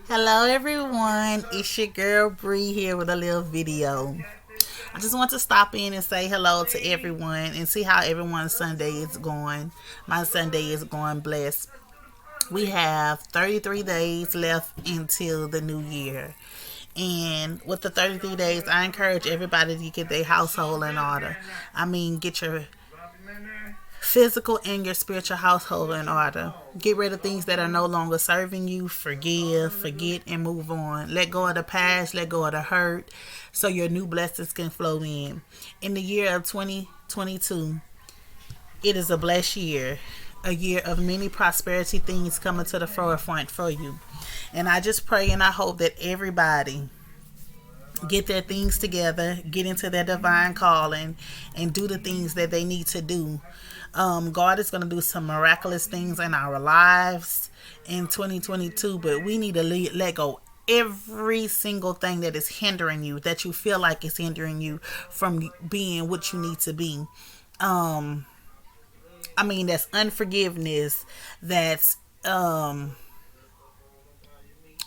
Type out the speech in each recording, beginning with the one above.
Hello everyone, it's your girl Bree here with a little video. I just want to stop in and say hello to everyone and see how everyone's Sunday is going. My Sunday is going blessed. We have 33 days left until the new year. And with the 33 days, I encourage everybody to get their household in order. I mean, get your physical and your spiritual household in order. Get rid of things that are no longer serving you. Forgive, forget, and move on. Let go of the past, let go of the hurt, so your new blessings can flow in. In the year of 2022, it is a blessed year. A year of many prosperity things coming to the forefront for you. And I just pray and I hope that everybody get their things together, get into their divine calling, and do the things that they need to do. God is going to do some miraculous things in our lives in 2022, but we need to let go every single thing that is hindering you, that you feel like is hindering you from being what you need to be. That's unforgiveness. That's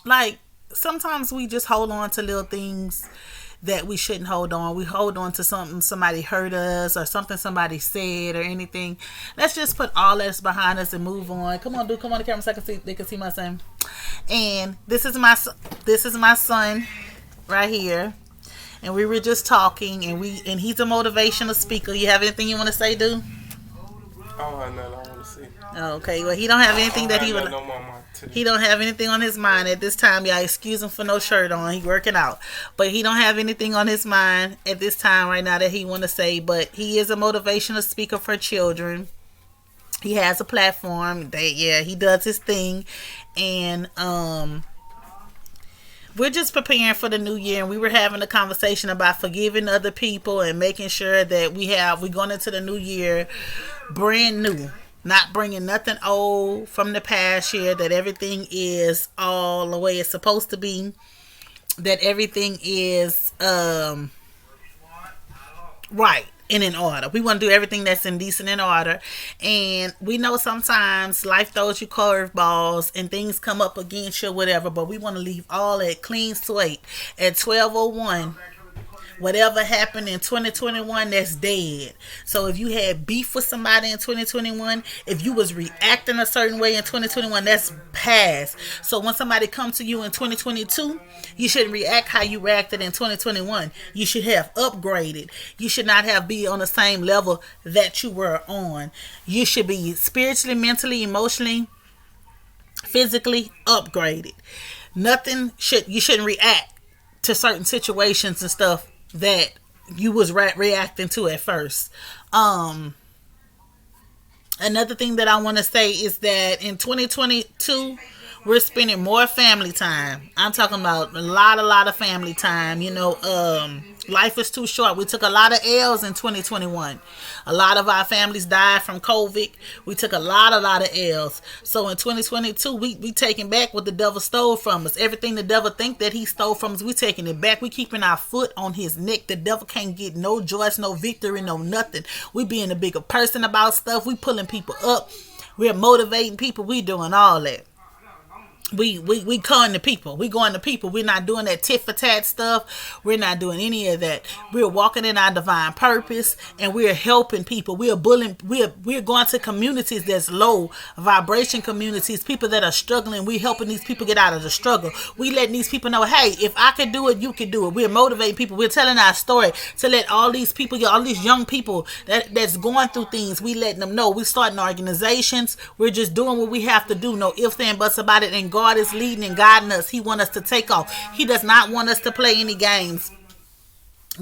like sometimes we just hold on to little things that we shouldn't hold on. We hold on to something somebody hurt us or something somebody said or anything. Let's just put all this behind us and move on. Come on, dude. Come on the camera so they can see my son. And this is my son right here. And we were just talking, and he's a motivational speaker. You have anything you want to say, dude? I don't have nothing I want to see. Okay, well, he don't have anything that he would. No more today. He don't have anything on his mind at this time. Y'all excuse him for no shirt on. He working out, but he don't have anything on his mind at this time right now that he want to say. But he is a motivational speaker for children. He has a platform. He does his thing, and we're just preparing for the new year, and we were having a conversation about forgiving other people and making sure that we're going into the new year brand new, not bringing nothing old from the past year, that everything is all the way it's supposed to be, that everything is right and in order. We want to do everything that's in decent in order. And we know sometimes life throws you curveballs and things come up against you or whatever, but we want to leave all that clean slate at 12:01. Whatever happened in 2021, that's dead. So if you had beef with somebody in 2021, if you was reacting a certain way in 2021, that's past. So when somebody comes to you in 2022, you shouldn't react how you reacted in 2021. You should have upgraded. You should not have be on the same level that you were on. You should be spiritually, mentally, emotionally, physically upgraded. You shouldn't react to certain situations and stuff that you was reacting to at first. Another thing that I want to say is that in 2022 we're spending more family time. I'm talking about a lot of family time. Life is too short. We took a lot of L's in 2021. A lot of our families died from COVID. We took a lot of L's. So in 2022, we taking back what the devil stole from us. Everything the devil think that he stole from us, we taking it back. We keeping our foot on his neck. The devil can't get no joy, no victory, no nothing. We being a bigger person about stuff. We pulling people up. We're motivating people. We doing all that. We calling the people. We going to people. We're not doing that tit for tat stuff. We're not doing any of that. We're walking in our divine purpose, and we're helping people. We're going to communities that's low vibration communities, people that are struggling. We're helping these people get out of the struggle. We letting these people know, hey, if I can do it, you can do it. We're motivating people. We're telling our story to let all these people, all these young people that's going through things, we letting them know. We starting organizations. We're just doing what we have to do. No ifs and buts about it. And God is leading and guiding us. He wants us to take off. He does not want us to play any games.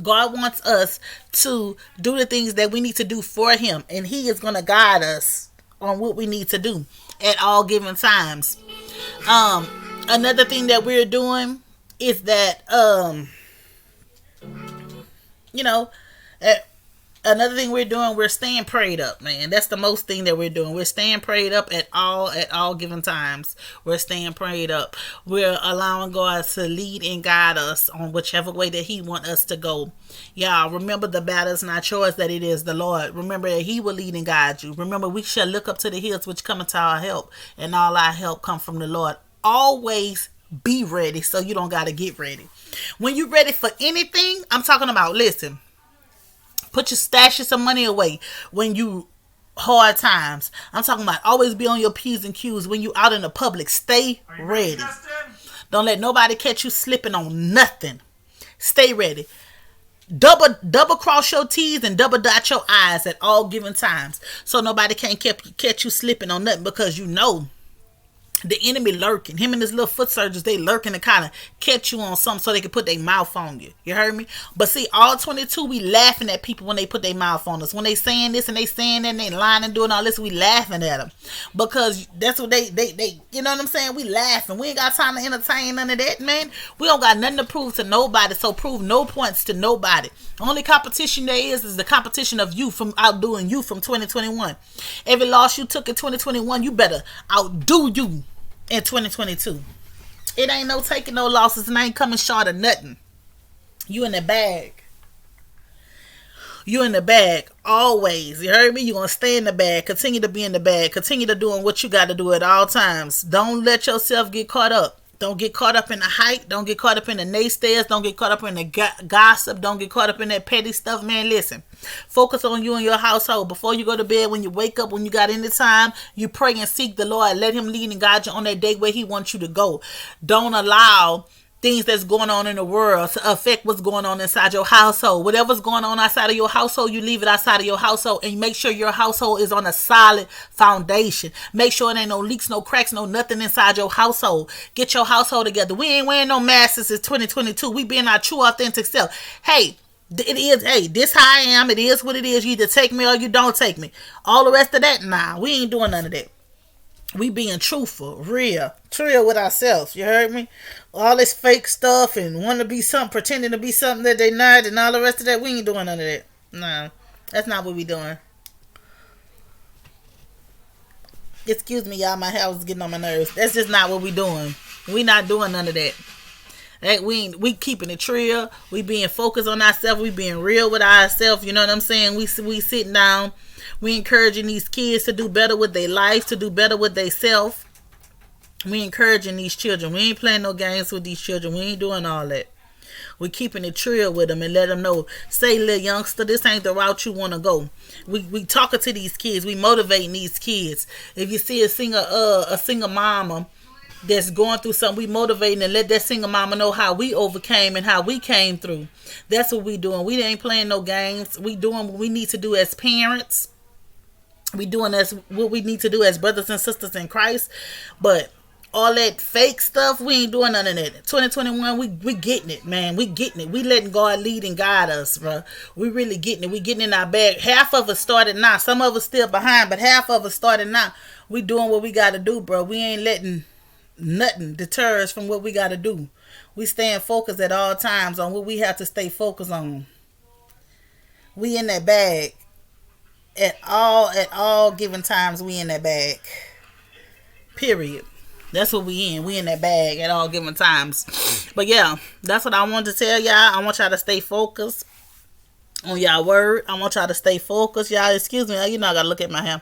God wants us to do the things that we need to do for him, and he is going to guide us on what we need to do at all given times. Another thing that we're doing is that another thing we're doing, we're staying prayed up, man. That's the most thing that we're doing. We're staying prayed up at all given times. We're staying prayed up. We're allowing God to lead and guide us on whichever way that he wants us to go. Y'all, remember the battle is not yours, that it is the Lord. Remember that he will lead and guide you. Remember, we shall look up to the hills which come into our help, and all our help come from the Lord. Always Be ready so you don't got to get ready. When you ready for anything, I'm talking about, listen, put your stashes some money away when you hard times. I'm talking about always be on your P's and Q's when you out in the public. Stay ready. Don't let nobody catch you slipping on nothing. Stay ready. Double cross your T's and double dot your I's at all given times. So nobody can't catch you slipping on nothing, because you know the enemy lurking. Him and his little foot soldiers, they lurking to kind of catch you on something so they can put their mouth on you. You heard me? But see, all 22, we laughing at people when they put their mouth on us. When they saying this and they saying that and they lying and doing all this, we laughing at them. Because that's what they you know what I'm saying? We laughing. We ain't got time to entertain none of that, man. We don't got nothing to prove to nobody, so prove no points to nobody. The only competition there is the competition of you from outdoing you from 2021. Every loss you took in 2021, you better outdo you in 2022. It ain't no taking no losses, and I ain't coming short of nothing. You in the bag. You in the bag always. You heard me? You gonna stay in the bag. Continue to be in the bag. Continue to doing what you got to do at all times. Don't let yourself get caught up. Don't get caught up in the hype. Don't get caught up in the naysayers. Don't get caught up in the gossip. Don't get caught up in that petty stuff, man. Listen, focus on you and your household. Before you go to bed, when you wake up, when you got any time, you pray and seek the Lord. Let him lead and guide you on that day where he wants you to go. Don't allow things that's going on in the world to affect what's going on inside your household. Whatever's going on outside of your household, you leave it outside of your household, and make sure your household is on a solid foundation. Make sure it ain't no leaks, no cracks, no nothing inside your household. Get your household together. We ain't wearing no masks. It's 2022. We being our true, authentic self. Hey, it is, hey, this how I am. It is what it is. You either take me or you don't take me. All the rest of that, nah, we ain't doing none of that. We being truthful, real with ourselves. You heard me? All this fake stuff and want to be something, pretending to be something that they not, and all the rest of that, we ain't doing none of that. No, that's not what we doing. Excuse me, y'all. My hair was getting on my nerves. That's just not what we doing. We not doing none of that. We keeping it real. We being focused on ourselves. We being real with ourselves. You know what I'm saying? We sitting down. We encouraging these kids to do better with their life, to do better with themselves. We encouraging these children. We ain't playing no games with these children. We ain't doing all that. We keeping it real with them and let them know, say, little youngster, this ain't the route you want to go. We talking to these kids. We motivating these kids. If you see a single mama that's going through something, we motivating and let that single mama know how we overcame and how we came through. That's what we doing. We ain't playing no games. We doing what we need to do as parents. We doing as what we need to do as brothers and sisters in Christ. But all that fake stuff, we ain't doing none of that. 2021, we getting it, man. We getting it. We letting God lead and guide us, bro. We really getting it. We getting in our bag. Half of us started now. Some of us still behind, but half of us started now. We doing what we got to do, bro. We ain't letting nothing deter us from what we got to do. We staying focused at all times on what we have to stay focused on. We in that bag. At all given times, we in that bag. Period. That's what we in. We in that bag at all given times. But yeah, that's what I wanted to tell y'all. I want y'all to stay focused on y'all word. I want y'all to stay focused. Y'all, excuse me. You know I gotta look at my hair.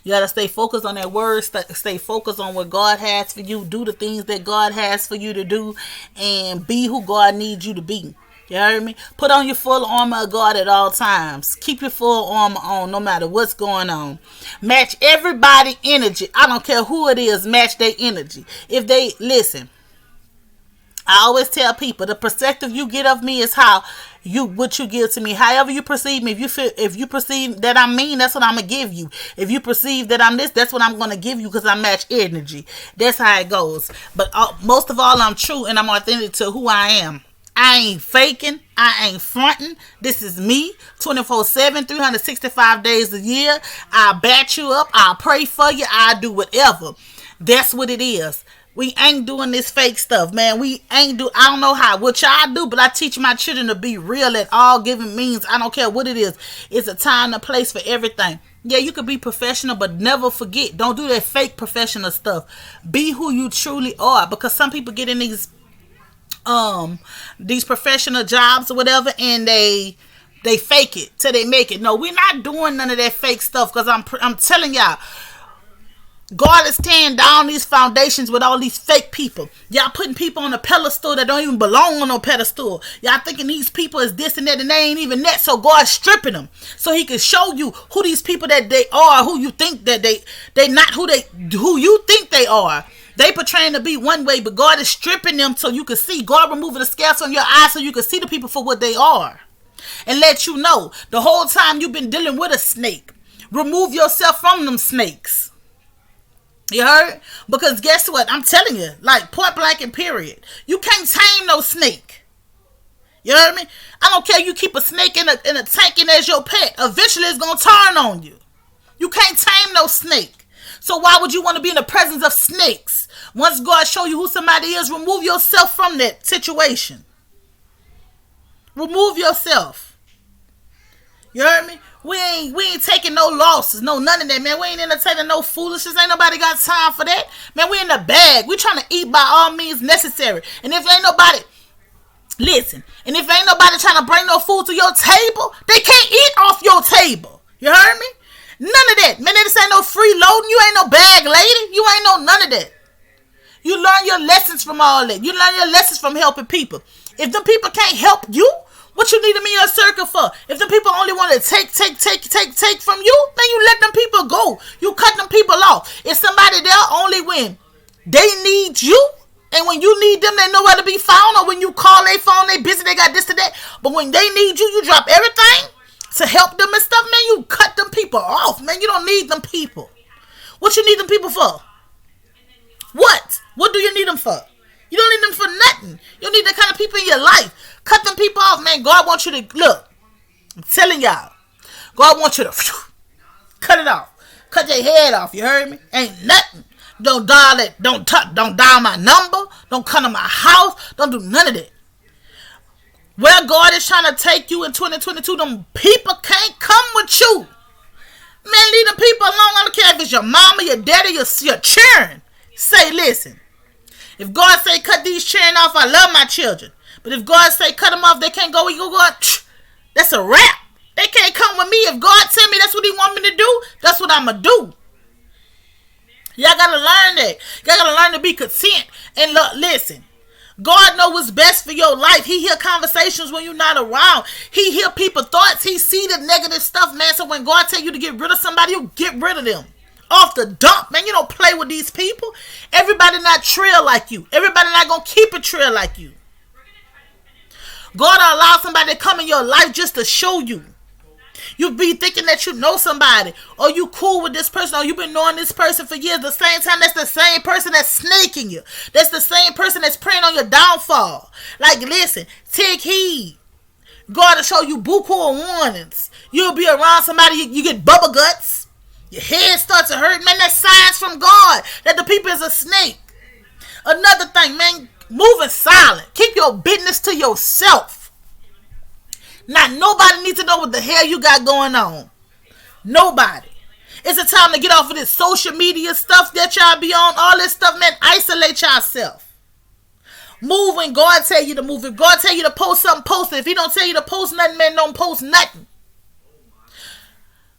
You gotta stay focused on that word. Stay focused on what God has for you. Do the things that God has for you to do. And be who God needs you to be. You heard me? Put on your full armor of God at all times. Keep your full armor on no matter what's going on. Match everybody's energy. I don't care who it is. Match their energy. If they listen, I always tell people the perspective you get of me is what you give to me. However you perceive me. If you perceive that I'm mean, that's what I'm gonna give you. If you perceive that I'm this, that's what I'm gonna give you, because I match energy. That's how it goes. But most of all, I'm true and I'm authentic to who I am. I ain't faking. I ain't fronting. This is me 24/7, 365 days a year. I'll back you up. I'll pray for you. I'll do whatever. That's what it is. We ain't doing this fake stuff, man. I don't know what y'all do, but I teach my children to be real at all given means. I don't care what it is. It's a time and a place for everything. Yeah, you could be professional, but never forget. Don't do that fake professional stuff. Be who you truly are, because some people get in these professional jobs or whatever, and they fake it till they make it. No, we're not doing none of that fake stuff, because I'm telling y'all, God is tearing down these foundations with all these fake people. Y'all putting people on a pedestal that don't even belong on no pedestal. Y'all thinking these people is this and that, and they ain't even that. So God's stripping them so He can show you who these people that they are, who you think that they not who you think they are. They portraying to be one way, but God is stripping them so you can see. God removing the scales from your eyes so you can see the people for what they are, and let you know the whole time you've been dealing with a snake. Remove yourself from them snakes. You heard? Because guess what? I'm telling you, like point blank and period. You can't tame no snake. You heard me? I don't care. You keep a snake in a tank and as your pet. Eventually it's going to turn on you. You can't tame no snake. So why would you want to be in the presence of snakes? Once God show you who somebody is, remove yourself from that situation. Remove yourself. You heard me? We ain't taking no losses, no none of that, man. We ain't entertaining no foolishness. Ain't nobody got time for that. Man, we in the bag. We trying to eat by all means necessary. And if ain't nobody, listen, and if ain't nobody trying to bring no food to your table, they can't eat off your table. You heard me? None of that. Man, this ain't no free loading. You ain't no bag lady. You ain't no none of that. You learn your lessons from all that. You learn your lessons from helping people. If the people can't help you, what you need them in your circle for? If the people only want to take from you, then you let them people go. You cut them people off. If somebody there only when they need you, and when you need them, they nowhere to be found, or when you call their phone, they busy, they got this to that. But when they need you, you drop everything to help them and stuff, man. You cut them people off, man. You don't need them people. What you need them people for? What? What do you need them for? You don't need them for nothing. You don't need that kind of people in your life. Cut them people off, man. God wants you to, look, I'm telling y'all, God wants you to cut it off. Cut their head off, you heard me? Ain't nothing. Don't dial it. Don't dial my number. Don't come to my house. Don't do none of that. Where God is trying to take you in 2022, them people can't come with you. Man, leave them people alone. I don't care if it's your mama, your daddy, your children. Say, listen. If God say cut these children off, I love my children. But if God say cut them off, they can't go. You go. That's a wrap. They can't come with me. If God tell me that's what He want me to do, that's what I'ma do. Y'all gotta learn that. Y'all gotta learn to be content. And look, listen. God know what's best for your life. He hear conversations when you're not around. He hear people's thoughts. He see the negative stuff, man. So when God tell you to get rid of somebody, you get rid of them. Off the dump, man. You don't play with these people. Everybody not trill like you. Everybody not gonna keep it trill like you. God allow somebody to come in your life just to show you. You be thinking that you know somebody, or you cool with this person, or you been knowing this person for years. The same time, that's the same person that's snaking you. That's the same person that's preying on your downfall. Like, listen, take heed. God will show you buku of warnings. You'll be around somebody, you get bubble guts. Your head starts to hurt. Man, that's signs from God that the people is a snake. Another thing, man, moving silent. Keep your business to yourself. Not nobody needs to know what the hell you got going on. Nobody. It's a time to get off of this social media stuff that y'all be on. All this stuff, man. Isolate yourself. Move when God tell you to move. If God tell you to post something, post it. If He don't tell you to post nothing, man, don't post nothing.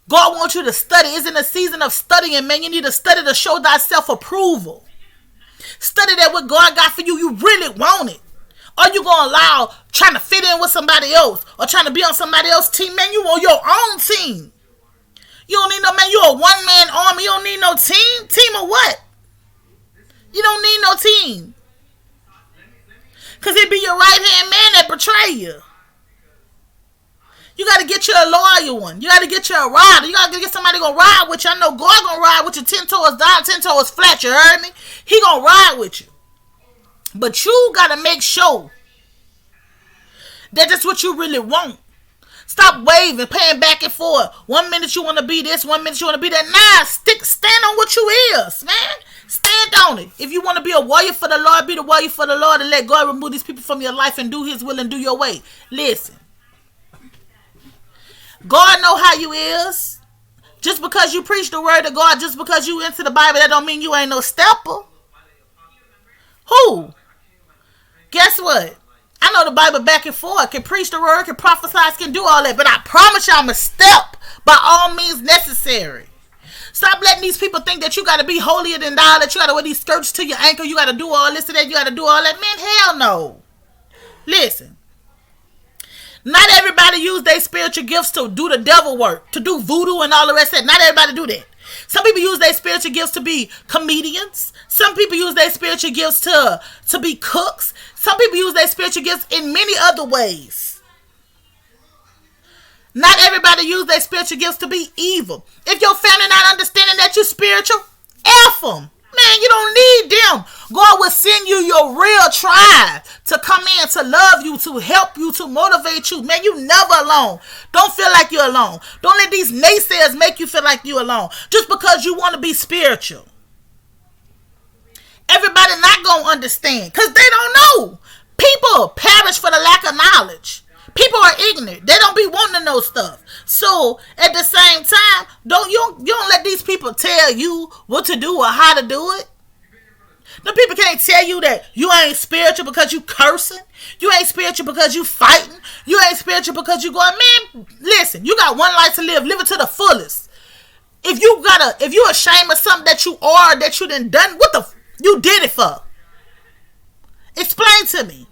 God wants you to study. It's in a season of studying, man. You need to study to show thyself approval. Study that what God got for you, you really want it. Or you gonna allow trying to fit in with somebody else or trying to be on somebody else's team, man? You on your own team. You don't need no, man. You a one-man army. You don't need no team. Team of what? You don't need no team. Because it be your right-hand man that betray you. You got to get you a loyal one. You got to get you a rider. You got to get somebody going to ride with you. I know God going to ride with you 10 toes down, 10 toes flat. You heard me? He going to ride with you. But you got to make sure that that's what you really want. Stop waving, paying back and forth. 1 minute you want to be this, 1 minute you want to be that. Nah, stand on what you is, man. Stand on it. If you want to be a warrior for the Lord, be the warrior for the Lord and let God remove these people from your life and do His will and do your way. Listen. God know how you is. Just because you preach the word of God, just because you into the Bible, that don't mean you ain't no stepper. Who? Guess what? I know the Bible back and forth. Can preach the word, can prophesy, can do all that. But I promise you I'm a step by all means necessary. Stop letting these people think that you got to be holier than thou, that you got to wear these skirts to your ankle, you got to do all this and that, you got to do all that. Man, hell no. Listen. Not everybody use their spiritual gifts to do the devil work, to do voodoo and all the rest of that. Not everybody do that. Some people use their spiritual gifts to be comedians. Some people use their spiritual gifts to be cooks. Some people use their spiritual gifts in many other ways. Not everybody use their spiritual gifts to be evil. If your family not understanding that you're spiritual, F them. Man, you don't need them. God will send you your real tribe to come in, to love you, to help you, to motivate you. Man, you never alone. Don't feel like you're alone. Don't let these naysayers make you feel like you're alone just because you want to be spiritual. Everybody not going to understand because they don't know. People perish for the lack of knowledge. People are ignorant. They don't be wanting to know stuff. So at the same time, you don't let these people tell you what to do or how to do it. The people can't tell you that you ain't spiritual because you cursing. You ain't spiritual because you fighting. You ain't spiritual because you going, man, listen, you got one life to live. Live it to the fullest. If you ashamed of something that you are, that you done, what you did it for? Explain to me.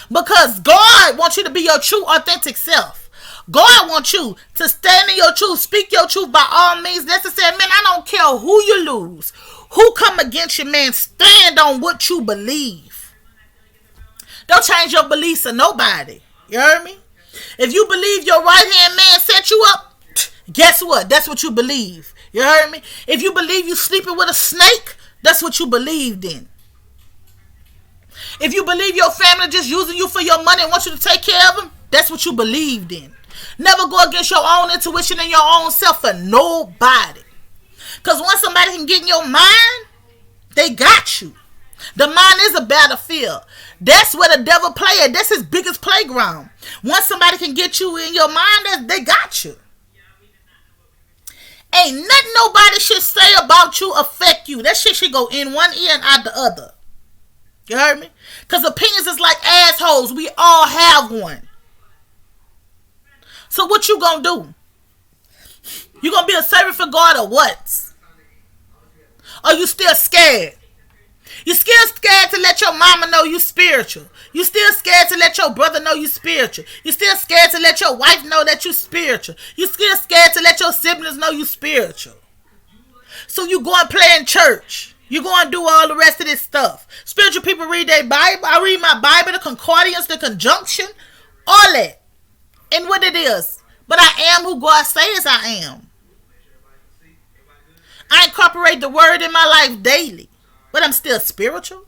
Because God wants you to be your true, authentic self. God wants you to stand in your truth, speak your truth by all means necessary. Man, I don't care who you lose, who come against you, man. Stand on what you believe. Don't change your beliefs of nobody. You heard me? If you believe your right-hand man set you up, guess what? That's what you believe. You heard me? If you believe you sleeping with a snake, that's what you believed in. If you believe your family just using you for your money and want you to take care of them, that's what you believed in. Never go against your own intuition and your own self for nobody. Because once somebody can get in your mind, they got you. The mind is a battlefield. That's where the devil play at. That's his biggest playground. Once somebody can get you in your mind, they got you. Ain't nothing nobody should say about you affect you. That shit should go in one ear and out the other. You heard me? Because opinions is like assholes. We all have one. So what you gonna do? You gonna be a servant for God or what? Or you still scared? You still scared to let your mama know you spiritual. You still scared to let your brother know you spiritual. You still scared to let your wife know that you spiritual. You still scared to let your siblings know you spiritual. So you go and play in church. You go and do all the rest of this stuff. Spiritual people read their Bible. I read my Bible, the concordance, the conjunction, all that. And what it is. But I am who God says I am. I incorporate the word in my life daily. But I'm still spiritual.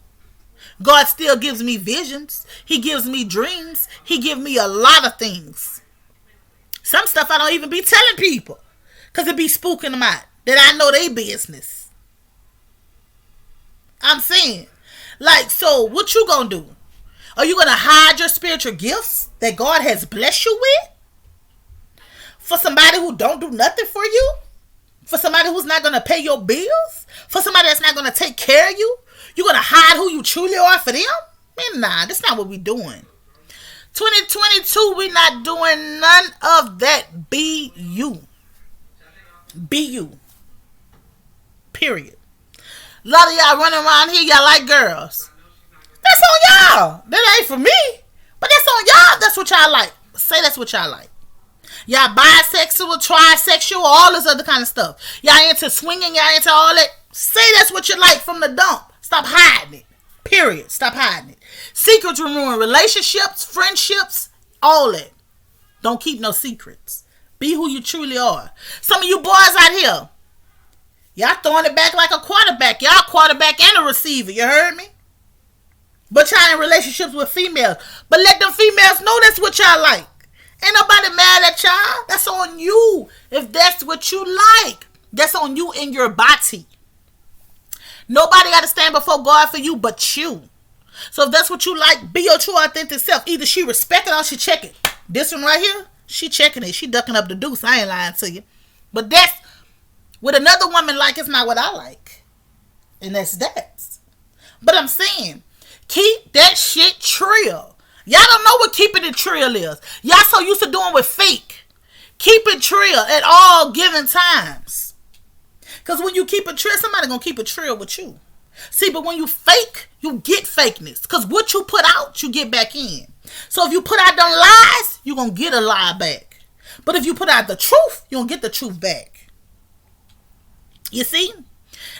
God still gives me visions. He gives me dreams. He gives me a lot of things. Some stuff I don't even be telling people. Because it be spooking them out. That I know they business. I'm saying, like, so what you gonna do? Are you gonna hide your spiritual gifts that God has blessed you with? For somebody who don't do nothing for you? For somebody who's not gonna pay your bills? For somebody that's not gonna take care of you? You gonna hide who you truly are for them? Man, nah, that's not what we doing. 2022, we not doing none of that. Be you. Be you. Period. A lot of y'all running around here, y'all like girls. That's on y'all. That ain't for me. But that's on y'all. That's what y'all like. Say that's what y'all like. Y'all bisexual, trisexual, all this other kind of stuff. Y'all into swinging, y'all into all that. Say that's what you like from the dump. Stop hiding it. Period. Stop hiding it. Secrets will ruin relationships, friendships, all that. Don't keep no secrets. Be who you truly are. Some of you boys out here, y'all throwing it back like a quarterback. Y'all quarterback and a receiver. You heard me? But y'all in relationships with females. But let them females know that's what y'all like. Ain't nobody mad at y'all. That's on you. If that's what you like. That's on you and your body. Nobody got to stand before God for you but you. So if that's what you like, be your true authentic self. Either she respect it or she check it. This one right here, she checking it. She ducking up the deuce. I ain't lying to you. But that's what another woman like is not what I like. And that's that. But I'm saying, keep that shit trill. Y'all don't know what keeping it trill is. Y'all so used to doing with fake. Keep it trill at all given times. Because when you keep it real, somebody going to keep it real with you. See, but when you fake, you get fakeness. Because what you put out, you get back in. So if you put out them lies, you're going to get a lie back. But if you put out the truth, you're going to get the truth back. You see?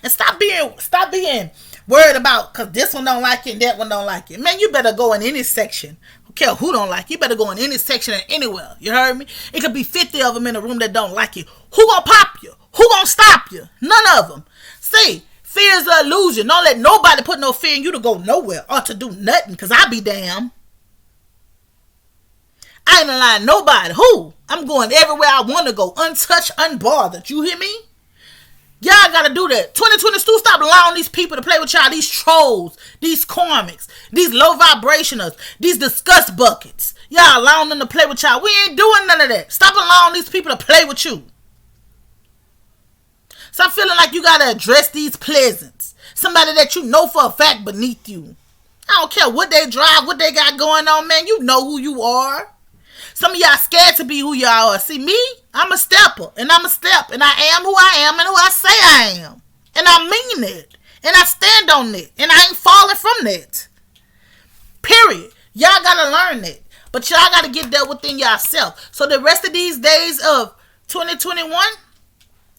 And stop being worried about, because this one don't like it and that one don't like it. Man, you better go in any section. I don't care who don't like it. You better go in any section and anywhere. You heard me? It could be 50 of them in a room that don't like you. Who gonna pop you? Who gonna stop you? None of them. See, fear is an illusion. Don't let nobody put no fear in you to go nowhere or to do nothing, because I be damn. I ain't lying nobody. Who? I'm going everywhere I want to go. Untouched, unbothered. You hear me? Y'all gotta do that. 2022, stop allowing these people to play with y'all. These trolls, these karmics, these low vibrationals, these disgust buckets. Y'all allowing them to play with y'all. We ain't doing none of that. Stop allowing these people to play with you. Stop feeling like you gotta address these pleasants. Somebody that you know for a fact beneath you. I don't care what they drive, what they got going on, man. You know who you are. Some of y'all scared to be who y'all are. See, me, I'm a stepper, and I'm a step, and I am who I am and who I say I am. And I mean it, and I stand on it, and I ain't falling from that. Period. Y'all gotta learn that. But y'all gotta get that within yourself. So the rest of these days of 2021,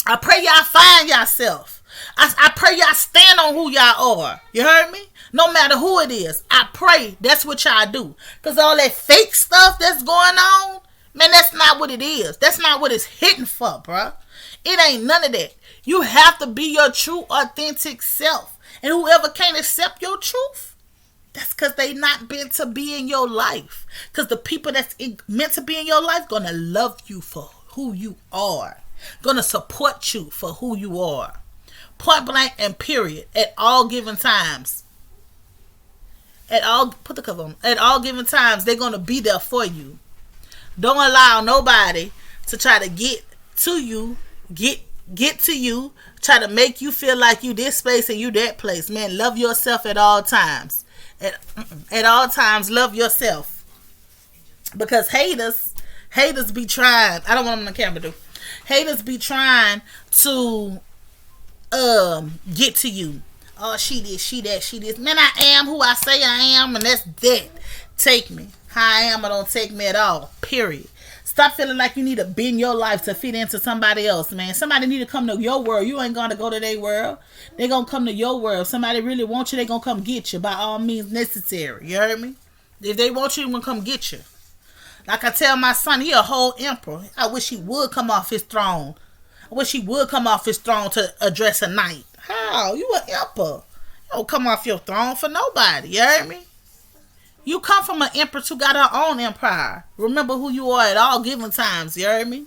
I pray y'all find yourself. I pray y'all stand on who y'all are. You heard me? No matter who it is, I pray that's what y'all do. Because all that fake stuff that's going on, man, that's not what it is. That's not what it's hitting for, bruh. It ain't none of that. You have to be your true, authentic self. And whoever can't accept your truth, that's because they not meant to be in your life. Because the people that's meant to be in your life gonna love you for who you are. Gonna support you for who you are. Point blank and period. At all given times. Put the cover on. At all given times, they're gonna be there for you. Don't allow nobody to try to get to you, get to you, try to make you feel like you this place and you that place. Man, love yourself at all times. At all times, love yourself. Because haters be trying. I don't want them on camera, do. Haters be trying to get to you. Oh, she this, she that, she this. Man, I am who I say I am, and that's that. Take me. How I am, or don't take me at all. Period. Stop feeling like you need to bend your life to fit into somebody else, man. Somebody need to come to your world. You ain't gonna go to their world. They gonna come to your world. Somebody really wants you, they gonna come get you by all means necessary. You heard me? If they want you, they gonna come get you. Like I tell my son, he a whole emperor. I wish he would come off his throne. I wish he would come off his throne to address a knight. How? You an emperor. You don't come off your throne for nobody. You heard me? You come from an empress who got her own empire. Remember who you are at all given times. You heard me?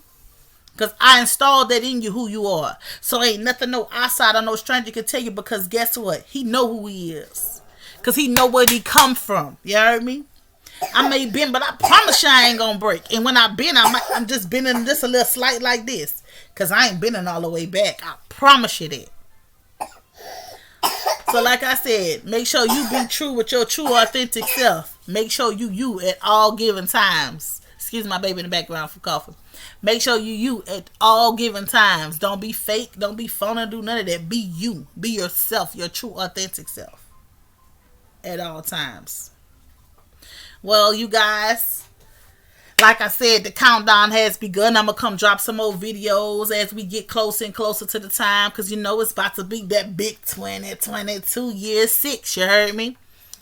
Because I installed that in you, who you are. So ain't nothing no outside or no stranger can tell you, because guess what? He know who he is. Because he know where he come from. You heard me? I may bend, but I promise you I ain't going to break. And when I bend, I'm just bending just a little slight like this. Because I ain't bending all the way back. I promise you that. So like I said, make sure you be true with your true authentic self. Make sure you at all given times. Excuse my baby in the background for coughing. Make sure you at all given times. Don't be fake. Don't be phony. Do none of that. Be you. Be yourself. Your true authentic self. At all times. Well, you guys, like I said, the countdown has begun. I'm going to come drop some more videos as we get closer and closer to the time. Because you know it's about to be that big 2022 year 6. You heard me?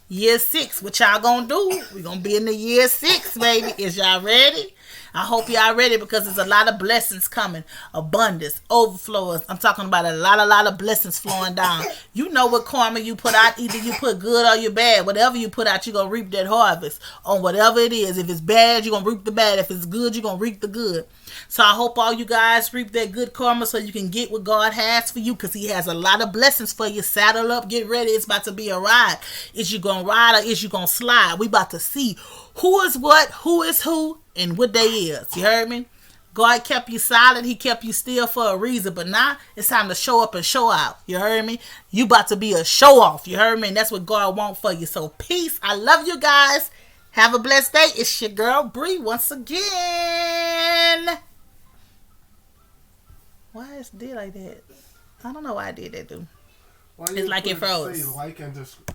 Year 6. What y'all going to do? We're going to be in the year 6, baby. Is y'all ready? I hope y'all ready, because there's a lot of blessings coming. Abundance, overflows. I'm talking about a lot of blessings flowing down. You know what karma you put out. Either you put good or you bad. Whatever you put out, you're going to reap that harvest on whatever it is. If it's bad, you're going to reap the bad. If it's good, you're going to reap the good. So I hope all you guys reap that good karma so you can get what God has for you, because he has a lot of blessings for you. Saddle up, get ready. It's about to be a ride. Is you going to ride or is you going to slide? We about to see who is what, who is who, and what they is. You heard me? God kept you silent. He kept you still for a reason. But now it's time to show up and show out. You heard me? You about to be a show off. You heard me? And that's what God wants for you. So peace. I love you guys. Have a blessed day. It's your girl Bree once again. Why is it like that? I don't know why I did that, dude. Why It's like it froze. Say like and just